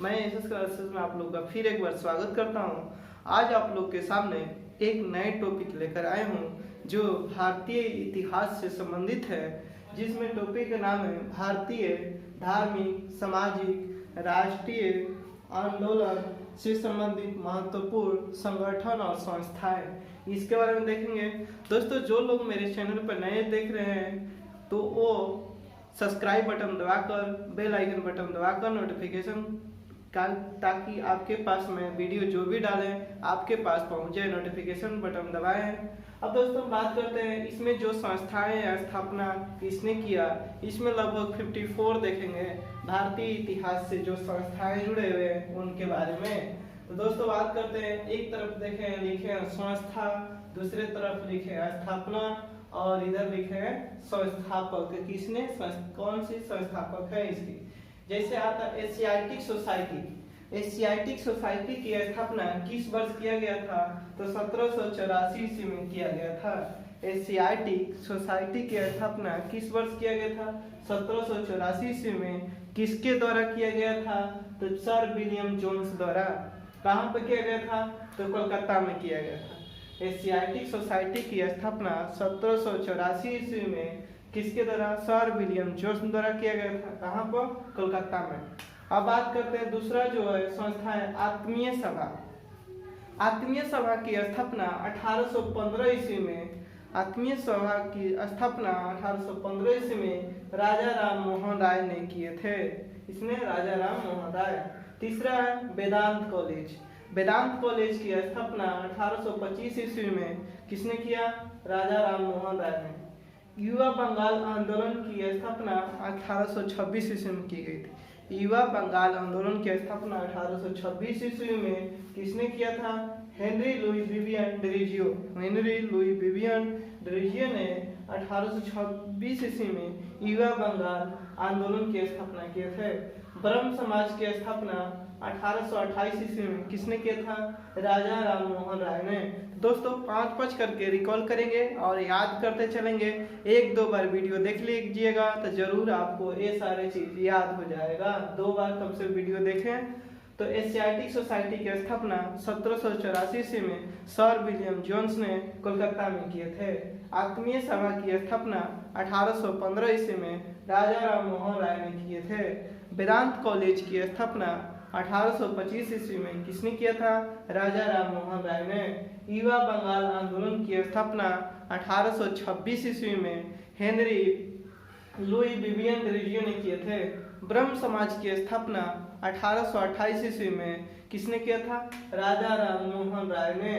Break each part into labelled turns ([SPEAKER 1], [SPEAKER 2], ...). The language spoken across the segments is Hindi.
[SPEAKER 1] मैं एसएस क्लासेस में आप लोग का फिर एक बार स्वागत करता हूं। आज आप लोग के सामने एक नए टॉपिक लेकर आए हूं जो भारतीय इतिहास से संबंधित है, जिसमें टॉपिक का नाम है भारतीय धार्मिक, सामाजिक, राष्ट्रीय आंदोलन से संबंधित महत्वपूर्ण संगठन और संस्थाएं। इसके बारे में देखेंगे। दोस्तों, जो लोग मेरे चैनल पर नए देख रहे हैं तो वो सब्सक्राइब बटन दबाकर, बेल आइकन बटन दबाकर नोटिफिकेशन का, ताकि आपके पास मैं वीडियो जो भी डालें आपके पास पहुंचे। नोटिफिकेशन बटन दबाएं। अब दोस्तों बात करते हैं इसमें जो संस्थाएं स्थापना किसने किया। इसमें लगभग 54 देखेंगे भारतीय इतिहास से जो संस्थाएं जुड़े हुए हैं उनके बारे में। तो दोस्तों बात करते हैं, एक तरफ देखें लिखे संस्था, दूसरे तरफ लिखे स्थापना और इधर लिखे हैं संस्थापक। किसने, कौन सी संस्थापक है इसकी। जैसे आता एशियाटिक सोसाइटी। एशियाटिक सोसाइटी की स्थापना किस वर्ष किया गया था, तो 1784 ईस्वी में किया गया था। एशियाटिक सोसाइटी की स्थापना किस वर्ष किया गया था, 1784 ईस्वी में। किसके द्वारा किया गया था, तो सर विलियम जोन्स द्वारा। कहाँ पर किया गया था, तो कोलकाता में किया गया था। एशियाटिक सोसाइटी की स्थापना 1784 ईस्वी में किसके द्वारा, सर विलियम जोन्स द्वारा किया गया था। कहाँ पर, कोलकाता में। अब बात करते हैं दूसरा जो है संस्था है आत्मीय सभा। आत्मीय सभा की स्थापना 1815 ईस्वी में। आत्मीय सभा की स्थापना 1815 ईस्वी में राजा राम मोहन राय ने किए थे। इसमें राजा राम मोहन राय। तीसरा है वेदांत कॉलेज। वेदांत कॉलेज की स्थापना 1825 ईस्वी में किसने किया, राजा राम मोहन राय ने। युवा बंगाल आंदोलन की स्थापना 1826 ईस्वी में की गई थी। युवा बंगाल आंदोलन की स्थापना 1826 ईस्वी में किसने किया था, Henry Louis Vivian Derozio. Henry Louis Vivian Derozio ने 1826 ईस्वी में युवा बंगाल आंदोलन की स्थापना किए थे। ब्रह्म समाज की स्थापना 1828 ईस्वी में किसने किया था, राजा राम मोहन राय ने। दोस्तों 5-5 करके रिकॉल करेंगे और याद करते चलेंगे। 1-2 बार वीडियो देख लीजिएगा तो जरूर आपको ये सारे चीज याद हो जाएगा। 2 बार कम से वीडियो देखें। तो एशियाटिक सोसाइटी की स्थापना 1784 ईस्वी में सर विलियम जोन्स ने कोलकाता में किए थे। आत्मीय सभा की स्थापना 1815 ईस्वी में राजा राम मोहन राय ने किए थे। वेदांत कॉलेज की स्थापना 1825 ईस्वी में किसने किया था, राजा राम मोहन राय ने। युवा बंगाल आंदोलन की स्थापना 1826 ईस्वी में हेनरी लुई विवियन डिरीजियो ने किए थे। ब्रह्म समाज की स्थापना 1828 ईस्वी में किसने किया था, राजा राम मोहन राय ने।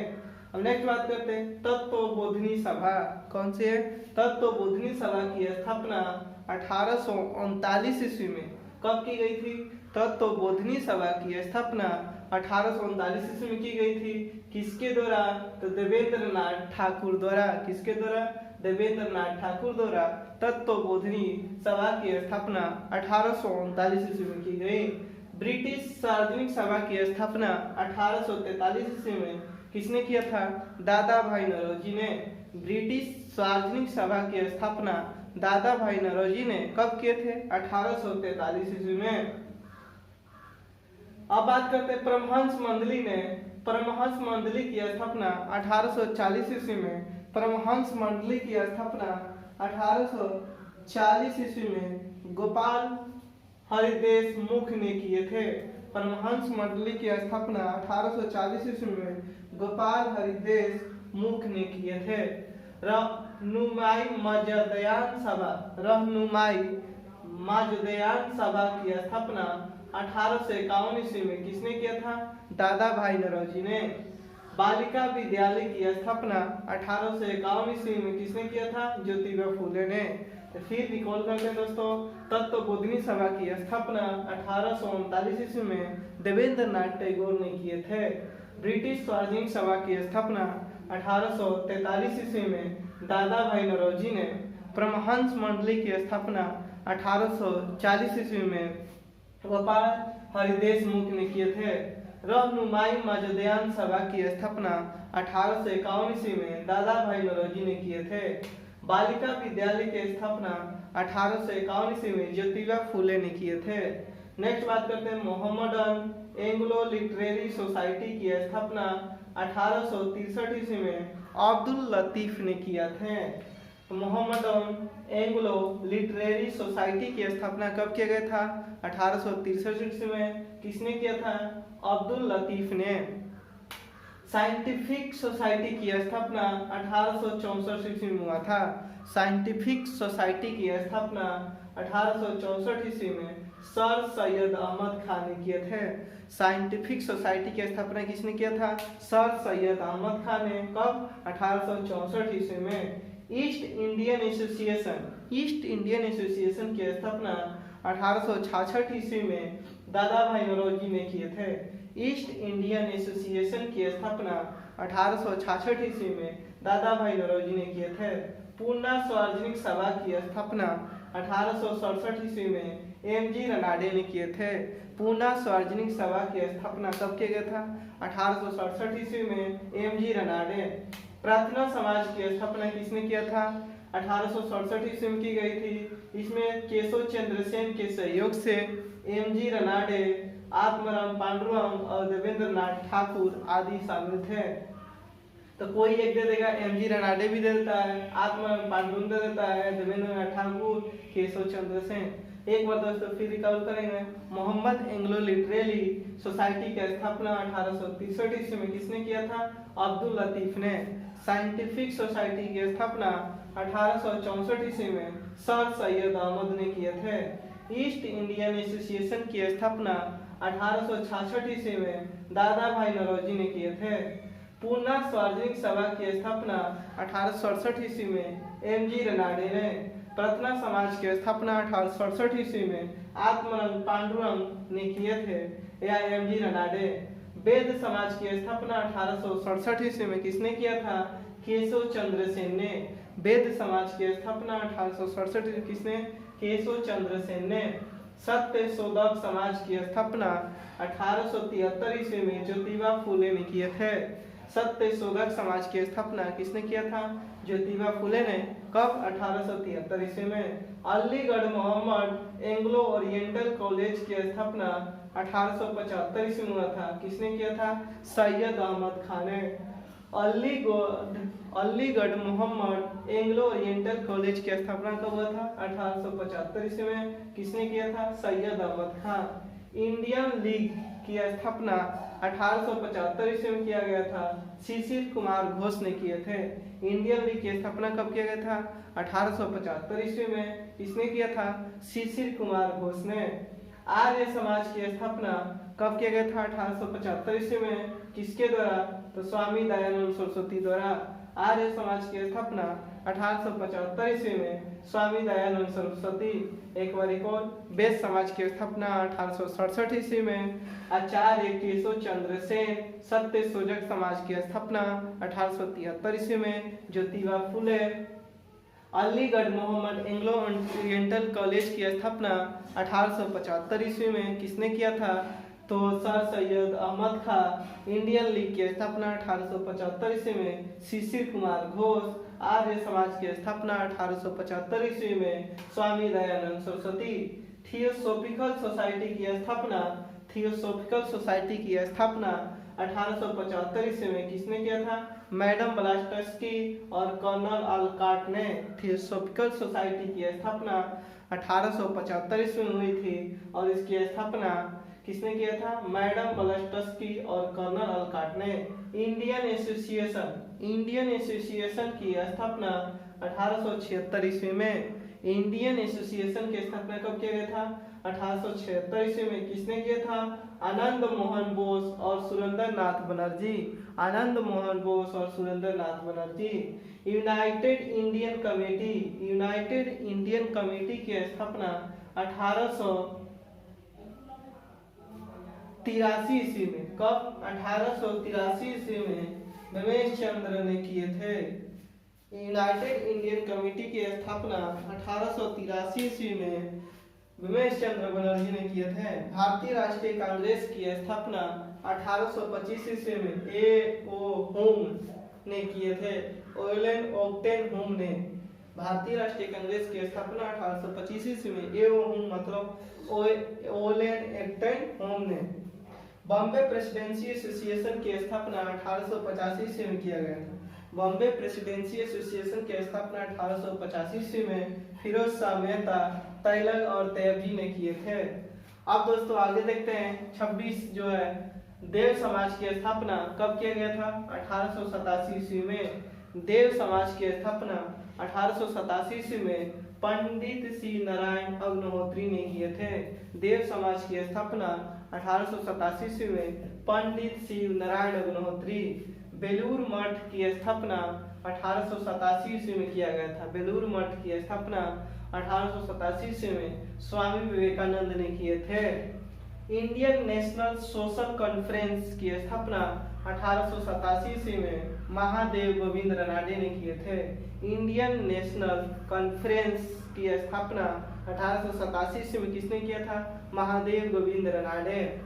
[SPEAKER 1] अब नेक्स्ट बात करते हैं तत्वबोधिनी सभा। कौन सी है, तत्वबोधिनी सभा की स्थापना 1839 ईस्वी में कब की गई थी, तत्वबोधिनी सभा की स्थापना 1839 ईस्वी में की गई थी। किसके द्वारा, तो देवेंद्र नाथ ठाकुर द्वारा। किसके द्वारा, देवेंद्र नाथ ठाकुर द्वारा तत्वबोधिनी सभा की स्थापना 1839 ईस्वी में की गई। ब्रिटिश सार्वजनिक सभा की स्थापना 1843 ईस्वी में किसने किया था, दादा भाई नौरोजी ने। ब्रिटिश सार्वजनिक सभा की स्थापना दादा भाई नौरोजी ने कब किए थे, 1843 ईस्वी में। अब बात करते हैं परमहंस मंडली ने। परमहंस मंडली की स्थापना 1840 ईस्वी में। परमहंस मंडली की स्थापना 1840 ईस्वी में गोपाल हरिदेश मुख ने किए थे। परमहंस मंडली की स्थापना 1840 ईस्वी में गोपाल हरिदेश मुख ने किए थे। रहनुमाई मजदयान सभा। रहनुमाई मजदयान सभा की स्थापना 1851 ईस्वी में किसने किया था, दादा भाई नौरोजी ने। बालिका विद्यालय की स्थापना 1851 ईस्वी में किसने किया था, ज्योतिबा फूले ने। तो फिर रिकॉल करते हैं दोस्तों, तत्वबोधिनी सभा की स्थापना 1839 ईस्वी में देवेंद्र नाथ टैगोर ने किए थे। ब्रिटिश सार्वजनिक सभा की स्थापना 1843 ईस्वी में दादा भाई नौरोजी ने। परमहंस मंडली की स्थापना 1840 ईस्वी में गोपाल हरिदेश मुख ने किए थे। रहनुमाई मजदयान सभा की स्थापना 1851 ईस्वी में दादा भाई नौरोजी ने किए थे। बालिका विद्यालय की स्थापना 1851 ईस्वी में ज्योतिबा फूले ने किए थे। नेक्स्ट बात करते हैं मोहम्मदन एंग्लो लिटरेरी सोसाइटी की स्थापना 1863 ईस्वी में अब्दुल लतीफ ने किया था। तो मोहम्मदन एंग्लो लिटरेरी सोसाइटी की स्थापना कब किया गया था? 1863 ईस्वी में। किसने किया था? अब्दुल लतीफ ने। साइंटिफिक सोसाइटी की स्थापना 1864 ईस्वी में हुआ था। साइंटिफिक सोसाइटी की स्थापना 1864 ईस्वी में सर सैयद अहमद खान ने किए थे। साइंटिफिक सोसाइटी की स्थापना किसने किया था? सर सैयद अहमद खान ने। कब? 1864 ईस्वी में। ईस्ट इंडियन एसोसिएशन की स्थापना 1866 ईस्वी में दादा भाई नौरोजी ने किए थे। ईस्ट इंडियन एसोसिएशन की स्थापना 1866 ईस्वी में दादा भाई नौरोजी ने किए थे। पूर्णा सार्वजनिक सभा की स्थापना 1867 ईस्वी में एम.जी. रनाडे ने किए थे। पूर्णा सार्वजनिक सभा की स्थापना कब किया गया था? 1867 ईस्वी में एम.जी. रनाडे। प्रार्थना समाज की स्थापना किसने किया था? 1867 ईस्वी में की गई थी। इसमें केशव चंद्र सेन के सहयोग से एम.जी. रनाडे, आत्माराम पांडुरंग और देवेंद्र नाथ ठाकुर आदि शामिल थे। तो कोई एक दे देगा, एम.जी. रनाडे भी दे देता है, आत्माराम पांडुरंग दे देता है, देवेंद्र नाथ ठाकुर, केशव चंद्र सेन। एक बार दोस्तों फिर रिकॉल करेंगे। मोहम्मद एंग्लो लिटरेरी सोसाइटी की स्थापना 1863 ईस्वी में किसने किया था? अब्दुल लतीफ ने। साइंटिफिक सोसाइटी की स्थापना 1864 ईस्वी में सर सैयद अहमद ने किए थे। ईस्ट इंडियन एसोसिएशन की स्थापना 1866 ईस्वी में दादा भाई नौरोजी ने किए थे। पूर्णा सार्वजनिक सभा की स्थापना 1867 ईस्वी में एम.जी. रनाडे ने। प्रार्थना समाज की स्थापना 1867 ईस्वी में आत्माराम पांडुरंग ने किए थे या एम.जी. रनाडे। वेद समाज की स्थापना 1867 ईस्वी में किसने किया था? केशव चंद्र सेन ने। वेद समाज की स्थापना 1867 ईस्वी किसने? केशव चंद्र सेन ने। सत्य शोधक समाज की स्थापना 1873 ईस्वी में ज्योतिबा फुले ने किए थे। सत्य शोधक समाज की स्थापना किसने किया था? ज्योतिबा फुले ने। कब? 1873 ईस्वी में। Aligarh Mohammad Anglo Oriental College की स्थापना 1875 ईस्वी में हुआ था। किसने किया था? सैयद अहमद खान ने। Aligarh Mohammad Anglo Oriental College की स्थापना कब हुआ था? 1875 ईस्वी में। किसने किया था? सैयद अहमद खान। इंडियन लीग की स्थापना 1875 ईस्वी में किया गया था। शिशिर कुमार घोष ने किए थे। इंडियन लीग की स्थापना कब किया गया था? 1875 ईस्वी में। किसने किया था? शिशिर कुमार घोष ने। आर्य समाज की स्थापना कब किया गया था? 1875 ईस्वी में। किसके द्वारा? तो स्वामी दयानंद सरस्वती द्वारा। आर्य समाज की स्थापना 1875 ईस्वी में स्वामी दयानंद सरस्वती। एक बार एक और। वेद समाज की स्थापना 1867 ईस्वी में आचार्य केशव चंद्र सेन। सत्य शोधक समाज की स्थापना 1873 ईस्वी में Jyotiba Phule. Aligarh Mohammad Anglo Oriental College की स्थापना 1875 ईस्वी में किसने किया था? तो sir Syed Ahmad Khan. Indian League की स्थापना 1875 ईस्वी में शिशिर कुमार घोष। आर्य समाज की स्थापना 1875 ईस्वी में स्वामी दयानंद सरस्वती। थियोसॉफिकल सोसाइटी की स्थापना 1875 ईस्वी में किसने किया था? मैडम ब्लास्टस्की और कर्नल अल्काट ने। थियोसॉफिकल सोसाइटी की स्थापना 1875 ईस्वी में हुई थी और इसकी स्थापना किसने किया था? मैडम ब्लास्टस्की और कर्नल अल्काट ने। इंडियन एसोसिएशन की स्थापना 1876 ईस्वी में। इंडियन एसोसिएशन की स्थापना कब किया गया था? 1876 ईस्वी में। किसने किया था? आनंद मोहन बोस और सुरेंद्र नाथ बनर्जी। आनंद मोहन बोस और सुरेंद्र नाथ बनर्जी। यूनाइटेड इंडियन कमेटी की स्थापना 1883 ईस्वी में। कब? 1883 ईस्वी में रमेश चंद्र ने किए थे। यूनाइटेड इंडियन कमेटी की स्थापना 1883 ईस्वी में रमेश चंद्र बनर्जी ने किए थे। भारतीय राष्ट्रीय कांग्रेस की स्थापना 1825 ईस्वी में ए.ओ. होम ने किए थे। ओलेन ओक्टेन होम ने। भारतीय राष्ट्रीय कांग्रेस की स्थापना 1825 ईस्वी में एवं मतलब ओलेन एक्टन होम ने। बॉम्बे प्रेसिडेंसी एसोसिएशन की स्थापना 1885 ईस्वी में किया गया था। बॉम्बे प्रेसिडेंसी एसोसिएशन की स्थापना 1885 ईस्वी में फिरोज शाह मेहता, तैलग और तैयबजी ने किए थे। अब दोस्तों आगे देखते हैं 26 जो है देव समाज की स्थापना कब किया गया था? 1887 ईस्वी में। देव समाज की स्थापना 1887 ईस्वी में पंडित सी नारायण अग्निहोत्री ने किए थे। देव समाज की स्थापना 1887 ईस्वी में पंडित शिव नारायण अग्निहोत्री। बेलूर मठ की स्थापना 1887 ईस्वी में किया गया था। बेलूर मठ की स्थापना 1887 ईस्वी में स्वामी विवेकानंद ने किए थे। इंडियन नेशनल सोशल कॉन्फ्रेंस की स्थापना 1887 ईस्वी में महादेव गोविंद रानडे ने किए थे। इंडियन नेशनल कॉन्फ्रेंस की स्थापना 1887 ईस्वी में किसने किया था? महादेव गोविंद रानडे।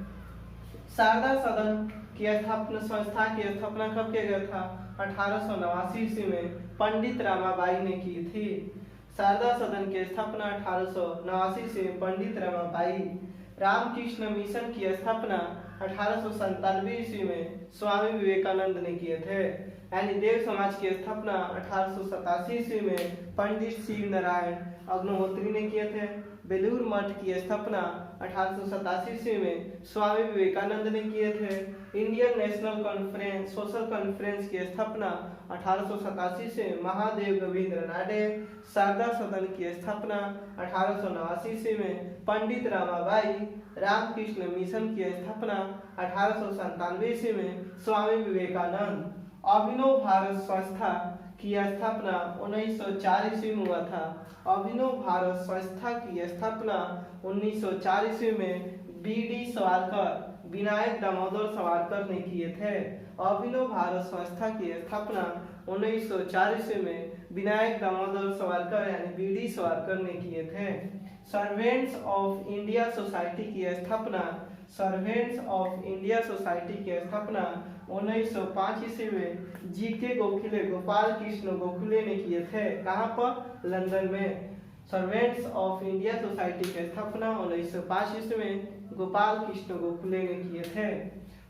[SPEAKER 1] शारदा सदन की स्थापना संस्था की स्थापना कब किया गया था? 1889 ईस्वी में पंडित रमाबाई ने की थी। शारदा सदन की स्थापना 1889 ईस्वी में पंडित रमाबाई। रामकृष्ण मिशन की स्थापना 1897 ईस्वी में स्वामी विवेकानंद ने किए थे। यानी देव समाज की स्थापना 1887 ईस्वी में पंडित शिव नारायण अग्निहोत्री ने किए थे। बेलूर मठ की स्थापना 1887 ईस्वी में स्वामी विवेकानंद ने किए थे। Indian national conference social conference की स्थापना 1887 से महादेव गोविंद रानडे। शारदा सदन की स्थापना 1889 ईस्वी में पंडित रमाबाई। रामकृष्ण मिशन की स्थापना 1897 ईस्वी में स्वामी विवेकानंद। अभिनव भारत संस्था की स्थापना 1904 ईस्वी में हुआ था। अभिनव भारत संस्था की स्थापना 1904 ईस्वी में बी.डी. सावरकर, विनायक दामोदर सावरकर ने किए थे। अभिनव भारत संस्था की स्थापना 1904 ईस्वी में विनायक दामोदर सावरकर यानी बी.डी. सावरकर ने किए थे। सर्वेंट्स ऑफ इंडिया सोसाइटी की स्थापना सर्वेंट्स ऑफ इंडिया सोसाइटी की स्थापना 1905 ईस्वी में जी.के. गोखले गोपाल कृष्ण गोखले ने किए थे। कहाँ पर? लंदन में। सर्वेंट्स ऑफ इंडिया सोसाइटी की स्थापना 1905 ईस्वी में गोपाल कृष्ण गोखले ने किए थे।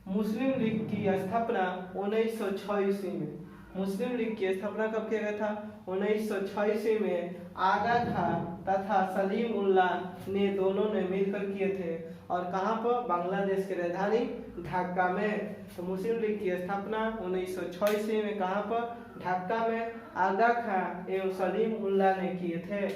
[SPEAKER 1] मुस्लिम लीग की स्थापना 1906 ईस्वी में। मुस्लिम लीग की स्थापना कब किया गया था? 1906 ईस्वी में आगा खां तथा सलीम उल्लाह ने दोनों ने मिलकर किए थे। और कहाँ पर? बांग्लादेश की राजधानी ढाका में। तो मुस्लिम लीग की स्थापना 1906 ईस्वी में कहाँ पर? ढाका में आगा खां एवं सलीम उल्लाह ने किए थे।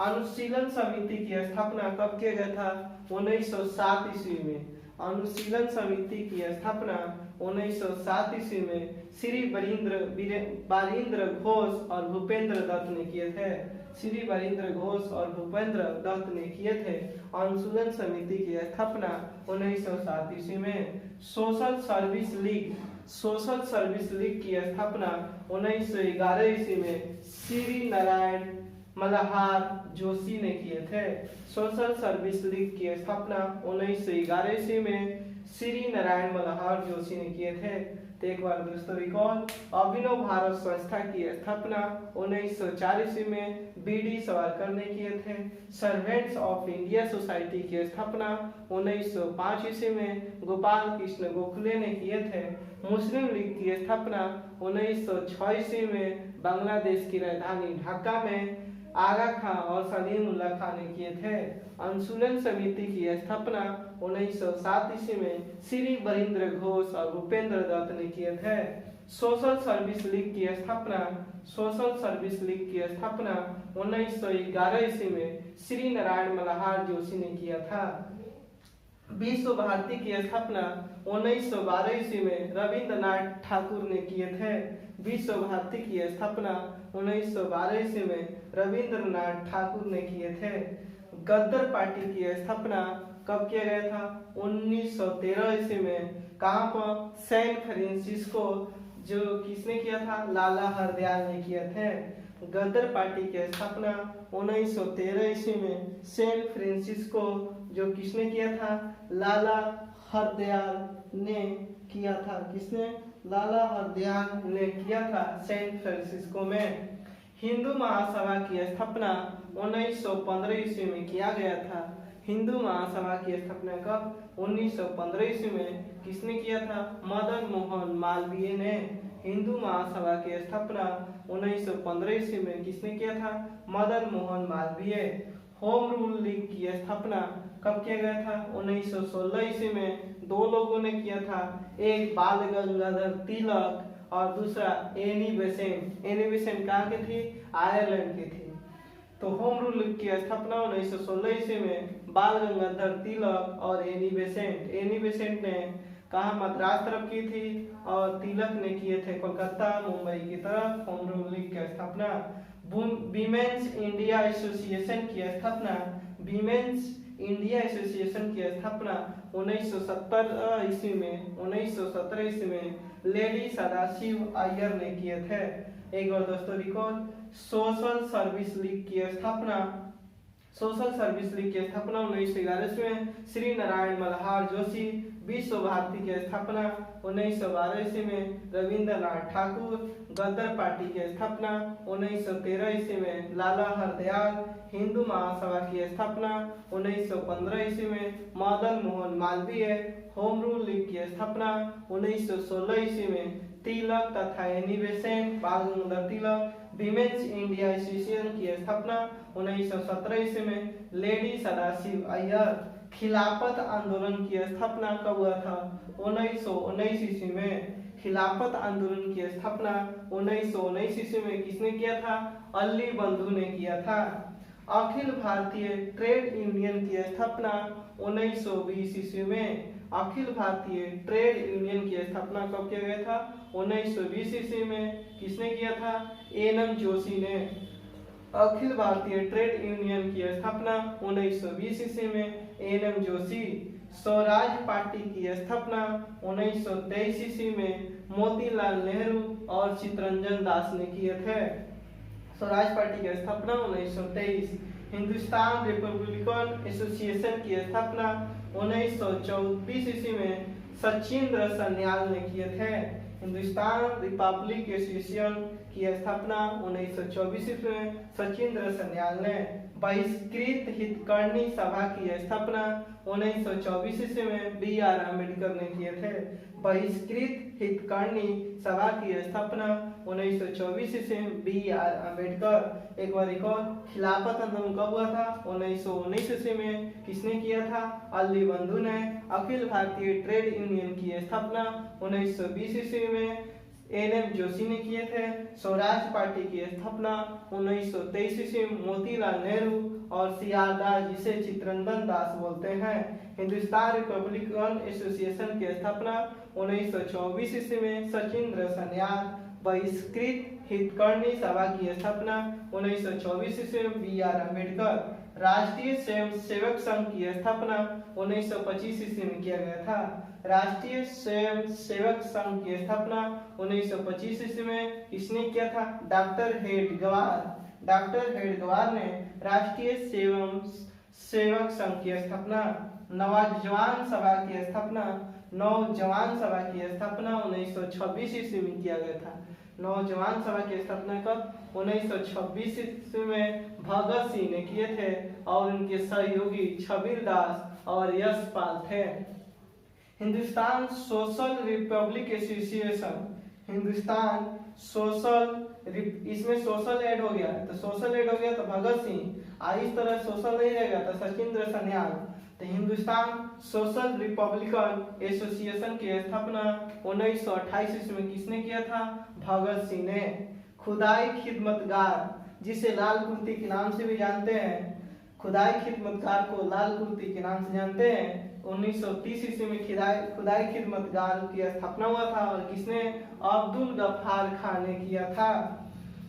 [SPEAKER 1] अनुशीलन समिति की स्थापना कब किया गया था? 1907 ईस्वी में। अनुशीलन समिति की स्थापना 1907 ईस्वी में श्री बारिंद्र घोष और भूपेंद्र दत्त ने किए थे। श्री बारिंद्र घोष और भूपेंद्र दत्त ने किए थे। अनुशीलन समिति की स्थापना 1907 ईस्वी में। सोशल सर्विस लीग की स्थापना 1911 ईस्वी में श्री नारायण मल्हार जोशी ने किए थे। सोशल सर्विस लीग की स्थापना 1911 ईस्वी में श्री नारायण मल्हार जोशी ने किए थे। तो एक बार दोस्तों रिकॉल, अभिनव भारत संस्था की स्थापना 1904 ईस्वी में बी.डी. सावरकर ने किए थे। सर्वेंट्स ऑफ इंडिया सोसाइटी की स्थापना 1905 ईस्वी में गोपाल कृष्ण गोखले ने किए थे। मुस्लिम लीग की स्थापना 1906 ईस्वी में बांग्लादेश की राजधानी ढाका में आगा खां और सलीम उल्लाह खां ने किए थे। अनुशीलन समिति की स्थापना 1907 ईस्वी में श्री बरिंद्र घोष और भूपेंद्र दत्त ने किए थे। सोशल सर्विस लीग की स्थापना 1911 ईस्वी में श्री नारायण मल्हार जोशी ने किया था। विश्व भारती की स्थापना 1912 ईस्वी में रविंद्रनाथ ठाकुर ने किए थे। विश्व भारती की स्थापना 1912 ईस्वी में रविंद्रनाथ ठाकुर ने किए थे। गदर पार्टी की स्थापना कब किया गया था? 1913 ईस्वी में। कहाँ पर? San Francisco. जो किसने किया था? लाला हरदयाल ने किए थे। गदर पार्टी की स्थापना 1913 ईस्वी में सैन फ्रांसिस्को जो किसने किया था? लाला हरदयाल ने किया था। किसने? लाला हरदयाल ने किया था सैन फ्रांसिस्को में। हिंदू महासभा की स्थापना 1915 ईस्वी में किया गया था। हिंदू महासभा की स्थापना कब? 1915 ईस्वी में। किसने किया था? मदन मोहन मालवीय ने। हिंदू महासभा की स्थापना 1915 ईस्वी में किसने किया था? Madan Mohan Malviya. Home Rule League की स्थापना कब किया गया था? 1916 ईस्वी में। दो लोगों ने किया था, एक बाल गंगाधर तिलक और दूसरा एनी बेसेंट। एनी बेसेंट कहाँ के थे? आयरलैंड के थे। तो होम रूल लीग की स्थापना 1916 ईस्वी में बाल गंगाधर तिलक और एनी बेसेंट। एनी बेसेंट ने कहा मद्रास तरफ की थी और तिलक ने किए थे कोलकाता मुंबई की तरफ। होम रूल लीग की स्थापना। वीमेंस इंडिया एसोसिएशन की स्थापना। वीमेंस इंडिया एसोसिएशन की स्थापना 1917 ईस्वी में। 1917 ईस्वी में लेडी सदाशिव अय्यर ने किए थे। एक बार दोस्तों रिकॉल। सोशल सर्विस लीग की स्थापना। सोशल सर्विस लीग की स्थापना 1911 में। श्री नारायण मल्हार जोशी। विश्व भारती की स्थापना 1912 ईस्वी में। रविंद्रनाथ ठाकुर। गदर पार्टी की स्थापना 1913 ईस्वी में। लाला हरदयाल। हिंदू महासभा की स्थापना 1915 ईस्वी में। Madan Mohan Malviya. Home Rule League की स्थापना 1916 ईस्वी में। तिलक तथा एनी बेसेंट, बाल गंगाधर तिलक। वीमेंस इंडिया एसोसिएशन की स्थापना 1917 ईस्वी में। लेडी सदाशिव अय्यर। खिलाफत आंदोलन की स्थापना कब हुआ था? 1919 ईस्वी में। खिलाफत आंदोलन की स्थापना 1919 ईस्वी में किसने किया था? अली बंधु ने किया था। अखिल भारतीय ट्रेड यूनियन की स्थापना 1920 ईस्वी में। अखिल भारतीय ट्रेड यूनियन की स्थापना कब किया गया था? 1920 ईस्वी में। किसने किया था? एनएम जोशी ने। अखिल भारतीय ट्रेड यूनियन की स्थापना 1920 ईस्वी में। एनएम जोशी। स्वराज पार्टी की स्थापना 1923 ईस्वी में। मोतीलाल नेहरू और चित्तरंजन दास ने किए थे। स्वराज पार्टी की स्थापना 1923। हिंदुस्तान रिपब्लिकन एसोसिएशन की स्थापना 1924 ईस्वी में सचिंद्र सन्याल ने किए थे। हिंदुस्तान रिपब्लिक एसोसिएशन की स्थापना 1924 ईस्वी में सचिंद्र सन्याल ने। बहिष्कृत हितकर्णी सभा की स्थापना 1924 ईस्वी में बी.आर. अम्बेडकर ने किए थे। बहिष्कृत हितकर्णी सभा की स्थापना 1924 ईस्वी में बी.आर. अम्बेडकर। एक बार रिकॉल। खिलाफत आंदोलन कब हुआ था? 1919 ईस्वी में। किसने किया था? अली बंधु ने। अखिल भारतीय ट्रेड यूनियन की स्थापना 1920 ईस्वी में एनएम जोशी ने किए थे। स्वराज पार्टी की स्थापना 1923 ईस्वी में मोतीलाल नेहरू और सीआर दास, जिसे चित्तरंजन दास बोलते हैं। हिंदुस्तान रिपब्लिकन एसोसिएशन की स्थापना 1924 ईस्वी में सचिंद्र सन्याल। बहिष्कृत हितकर्णी सभा की स्थापना 1924 ईस्वी में बी.आर. अम्बेडकर। राष्ट्रीय स्वयं सेवक संघ की स्थापना 1925 ईस्वी में किया गया था। राष्ट्रीय स्वयं सेवक संघ की स्थापना 1925 ईस्वी में किसने किया था? डॉक्टर हेडगेवार। डॉक्टर हेडगेवार ने राष्ट्रीय स्वयं सेवक संघ की स्थापना। नौजवान सभा की स्थापना 1926 ईस्वी में किया गया था। नौजवान सभा की स्थापना कब? 1926 ईस्वी में भगत सिंह ने किए थे और उनके सहयोगी छबीर दास और यशपाल थे। Hindustan social Republic association. Hindustan social, इसमें सोशल ऐड हो गया तो सोशल ऐड हो गया तो भगत सिंह। इस तरह सोशल नहीं रहेगा तो सचिंद्र सन्याल। तो हिंदुस्तान सोशल रिपब्लिकन एसोसिएशन की स्थापना 1928 ईस्वी में किसने किया था? भगत सिंह ने। खुदाई खिदमतगार, जिसे लाल कुर्ती के नाम से भी जानते हैं, खुदाई खिदमतगार को लाल कुर्ती के नाम से जानते हैं। 1930 ईस्वी में खुदाई खिदमतगार की स्थापना हुआ था और किसने? अब्दुल गफ्फार खान ने किया था।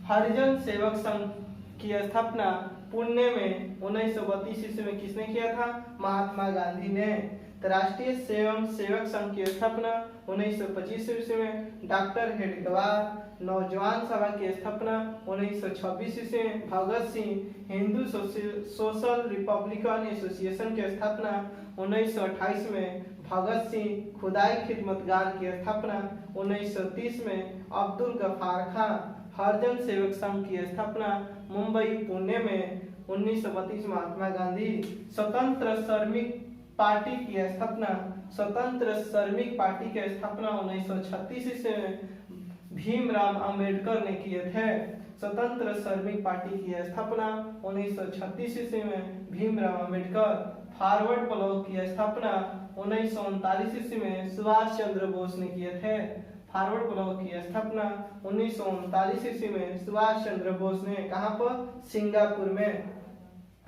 [SPEAKER 1] हरिजन सेवक संघ की स्थापना पुणे में 1932 ईस्वी में किसने किया था? महात्मा गांधी ने। तो राष्ट्रीय स्वयं सेवक संघ की स्थापना 1925 ईस्वी में डॉक्टर हेडगेवार। नौजवान सभा की स्थापना 1926 ईस्वी में Bhagat Singh. Hindu Social Republican Association की स्थापना 1928 में भगत सिंह। खुदाई खिदमतगार की स्थापना 1930 में अब्दुल गफ्फार खान। हरिजन सेवक संघ की स्थापना मुंबई पुणे में 1932 महात्मा गांधी। स्वतंत्र श्रमिक पार्टी की स्थापना स्वतंत्र श्रमिक पार्टी की स्थापना 1936 ईस्वी में भीमराव अंबेडकर ने किए थे। स्वतंत्र श्रमिक पार्टी की स्थापना 1936 ईस्वी में भीमराव अंबेडकर। फॉरवर्ड ब्लॉक की स्थापना 1939 ईस्वी में सुभाष चंद्र बोस ने किए थे। फॉरवर्ड ब्लॉक की स्थापना 1939 ईस्वी में सुभाष चंद्र बोस ने कहां पर? सिंगापुर में।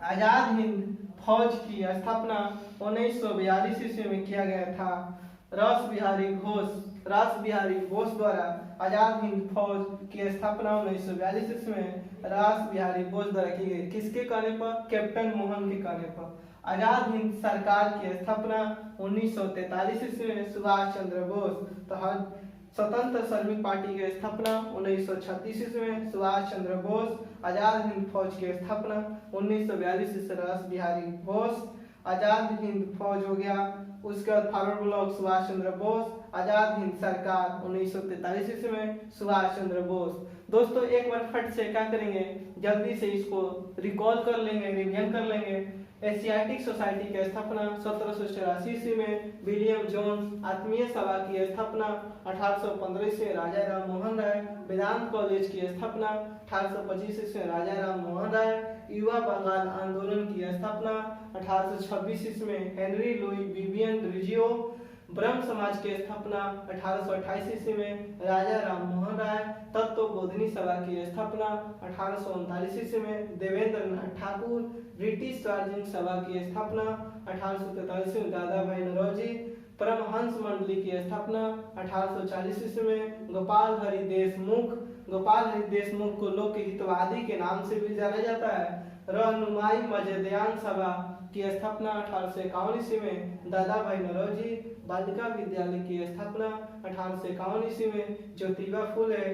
[SPEAKER 1] आजाद हिंद फौज की स्थापना 1942 ईस्वी में किया गया था। रास बिहारी घोष द्वारा आजाद हिंद फौज की स्थापना 1942 ईस्वी में रास बिहारी घोष द्वारा की गई। किसके कहने पर? कैप्टन मोहन के कहने पर। आजाद हिंद सरकार की स्थापना 1943 ईस्वी में सुभाष चंद्र बोस। तो स्वतंत्र श्रमिक पार्टी की स्थापना 1936 ईस्वी में सुभाष चंद्र बोस। आजाद हिंद फौज की स्थापना 1942 ईस्वी में रास बिहारी घोष। आजाद हिंद फौज हो गया। उसके बाद फॉरवर्ड ब्लॉक सुभाष चंद्र बोस। आजाद हिंद सरकार 1943 ईस्वी में सुभाष चंद्र बोस। दोस्तों एक बार फट से क्या करेंगे, जल्दी से इसको रिकॉल कर लेंगे, रिवीजन कर लेंगे। एशियाटिक सोसाइटी की स्थापना 1784 ईस्वी में विलियम जोन्स। आत्मीय सभा की स्थापना 1815 से राजा राम मोहन राय। वेदांत कॉलेज की स्थापना 1825 ईस्वी में राजा राम मोहन राय। युवा बंगाल आंदोलन की स्थापना 1826 ईस्वी में हेनरी लुई विवियन रिजियो। ब्रह्म समाज की स्थापना 1828 ईस्वी में राजा राम मोहन राय। तत्व बोधनी सभा की स्थापना 1839 ईस्वी में देवेंद्र नाथ ठाकुर। ब्रिटिश सार्वजनिक सभा की स्थापना 1843 में दादा भाई नौरोजी। परमहंस मंडली की स्थापना 1840 ईस्वी में गोपाल हरि देशमुख। गोपाल हरि देशमुख को लोक हितवादी के नाम से भी जाना जाता है। रहनुमाई मजेदयान सभा की स्थापना 1851 ईस्वी में दादा भाई नौरोजी। बालिका विद्यालय की स्थापना 1851 ईस्वी में ज्योतिबा फुले।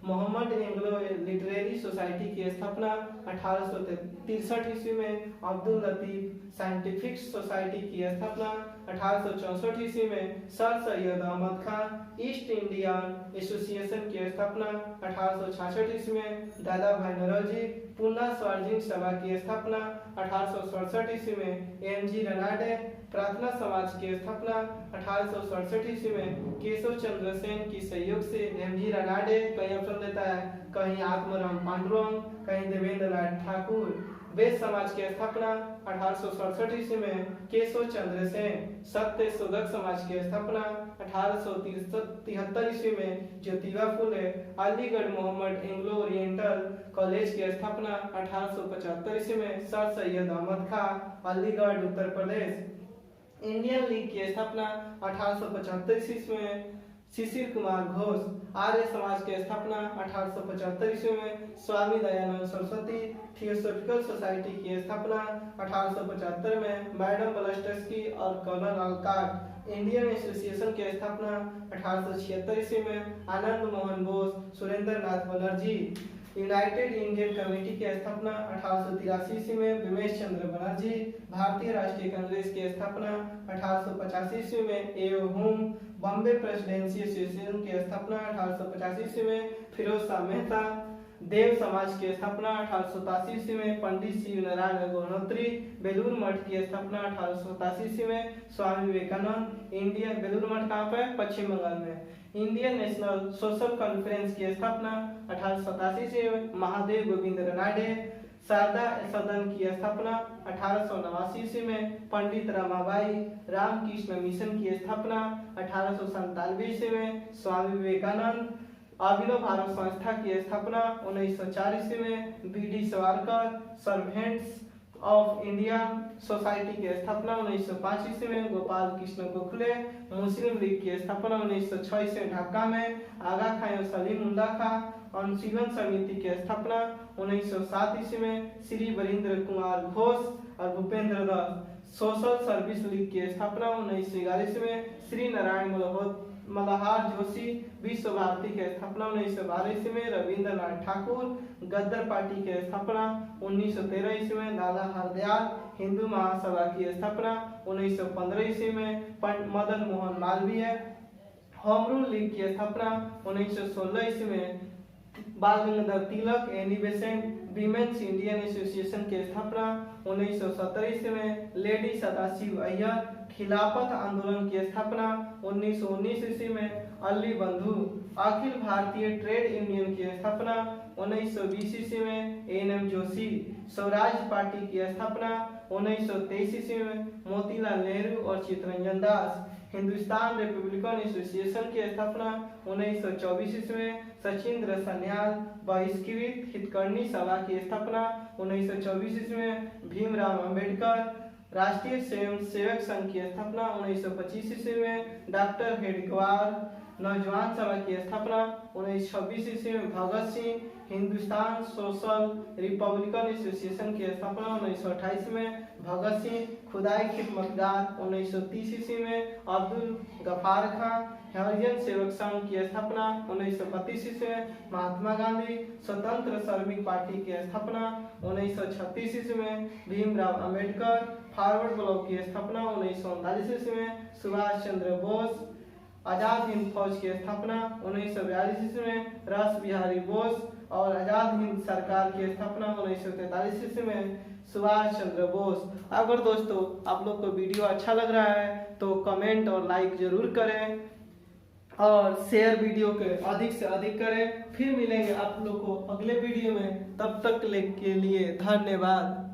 [SPEAKER 1] मोहम्मद एंग्लो लिटरेरी सोसाइटी की स्थापना 1863 ईस्वी में अब्दुल लतीफ। साइंटिफिक सोसाइटी की स्थापना 1864 ईस्वी में sir Syed Ahmad Khan. East Indian Association की स्थापना 1866 ईस्वी में दादा भाई नौरोजी। पूना सार्वजनिक सभा की स्थापना 1867 ईस्वी में एम.जी. रनाडे। प्रार्थना समाज की स्थापना 1867 ईस्वी में केशव चंद्र सेन की सहयोग से एम.जी. रनाडे। कहीं ऑप्शन देता है, कहीं आत्माराम पांडुरंग, कहीं देवेंद्र नाथ ठाकुर। वेद समाज की स्थापना 1867 ईस्वी में केशव चंद्र सेन। सत्य शोधक समाज की स्थापना 1873 ईस्वी में Jyotiba Phule. Aligarh Mohammad Anglo Oriental College की स्थापना 1875 ईस्वी में sir Syed Ahmad Khan. Aligarh Uttar Pradesh. Indian League की स्थापना 1875 ईस्वी में शिशिर कुमार घोष। आर्य समाज की स्थापना 1875 ईस्वी में स्वामी दयानंद सरस्वती। थियोसॉफिकल सोसाइटी की स्थापना 1875 में मैडम ब्लस्टर्स्की और कर्नल अल्काट। इंडियन एसोसिएशन की स्थापना 1876 ईस्वी में आनंद मोहन बोस, सुरेंद्र नाथ बनर्जी। यूनाइटेड इंडियन कमेटी की स्थापना 1883 ईस्वी में बिमेश चंद्र बनर्जी। भारतीय राष्ट्रीय कांग्रेस की स्थापना 1885 ईस्वी में ए.ओ. हुम। बॉम्बे प्रेसिडेंसी एसोसिएशन की स्थापना 1885 ईस्वी में फिरोज शाह मेहता। देव समाज की स्थापना 1887 ईस्वी में पंडित शिव नारायण अग्निहोत्री। बेलूर मठ की स्थापना 1887 ईस्वी में स्वामी विवेकानंद। इंडियन बेलूर मठ कहाँ पे? पश्चिम बंगाल में। इंडियन नेशनल सोशल कॉन्फ्रेंस की स्थापना 1887 ईस्वी में महादेव गोविंद रानडे। शारदा सदन की स्थापना 1889 ईस्वी में पंडित रमाबाई। रामकृष्ण मिशन की स्थापना 1897 ईस्वी में स्वामी विवेकानंद। अभिनव भारत संस्था की स्थापना 1904 ईस्वी में BD. Savarkar. Servants of India society की स्थापना 1905 ईस्वी में गोपाल कृष्ण गोखले। मुस्लिम लीग की स्थापना 1906 ईस्वी में ढाका में आगा खां और सलीम मुंडा खां। अनुशीलन समिति की स्थापना 1907 ईस्वी में श्री वरिंद्र कुमार घोष और भूपेंद्र दास। सोशल सर्विस लीग की स्थापना 1911 ईस्वी में श्री नारायण मल्हार जोशी। विश्व भारती की स्थापना 1912 ईस्वी में रविंद्रनाथ ठाकुर। गदर पार्टी की स्थापना 1913 ईस्वी में लाला हरदयाल। हिंदू महासभा की स्थापना 1915 ईस्वी में Madan Mohan Malviya. Home Rule League की स्थापना 1916 ईस्वी में Bal Gangadhar Tilak Annie Besant Women's Indian Association की स्थापना 1970 में। लेडी सदाशिव अय्यर खिलाफत आंदोलन की स्थापना 1919 ईस्वी में। अली बंधु अखिल भारतीय ट्रेड यूनियन की स्थापना 1920 ईस्वी में। एन जोशी स्वराज पार्टी की स्थापना 1923 ईस्वी में। मोतीलाल नेहरू और चित्तरंजन दास हिंदुस्तान रिपब्लिकन एसोसिएशन की स्थापना 1924 ईस्वी में। सचिंद्र सन्याल बहिष्कृत हितकर्णी सभा की स्थापना 1924 ईस्वी में। भीमराव अंबेडकर राष्ट्रीय स्वयंसेवक संघ की स्थापना 1925 ईस्वी में। डॉक्टर हेडगेवार नौजवान सभा की स्थापना 1926 ईस्वी में। Bhagat Singh Hindustan Social Republican Association की स्थापना 1928 में। भगत सिंह खुदाई खिदमतगार 1930 ईस्वी में। अब्दुल गफार खान हरिजन सेवक संघ की स्थापना 1932 ईस्वी में। महात्मा गांधी स्वतंत्र श्रमिक पार्टी की स्थापना 1936 ईस्वी में। भीमराव अंबेडकर फॉरवर्ड ब्लॉक की स्थापना 1939 ईस्वी में। सुभाष चंद्र बोस आजाद हिंद फौज की स्थापना 1942 ईस्वी में। रास बिहारी बोस और आजाद हिंद सरकार की स्थापना 1943 ईस्वी में। सुभाष चंद्र बोस। अगर दोस्तों आप लोग को वीडियो अच्छा लग रहा है तो कमेंट और लाइक जरूर करें और शेयर वीडियो के अधिक से अधिक करें। फिर मिलेंगे आप लोग को अगले वीडियो में, तब तक के लिए धन्यवाद।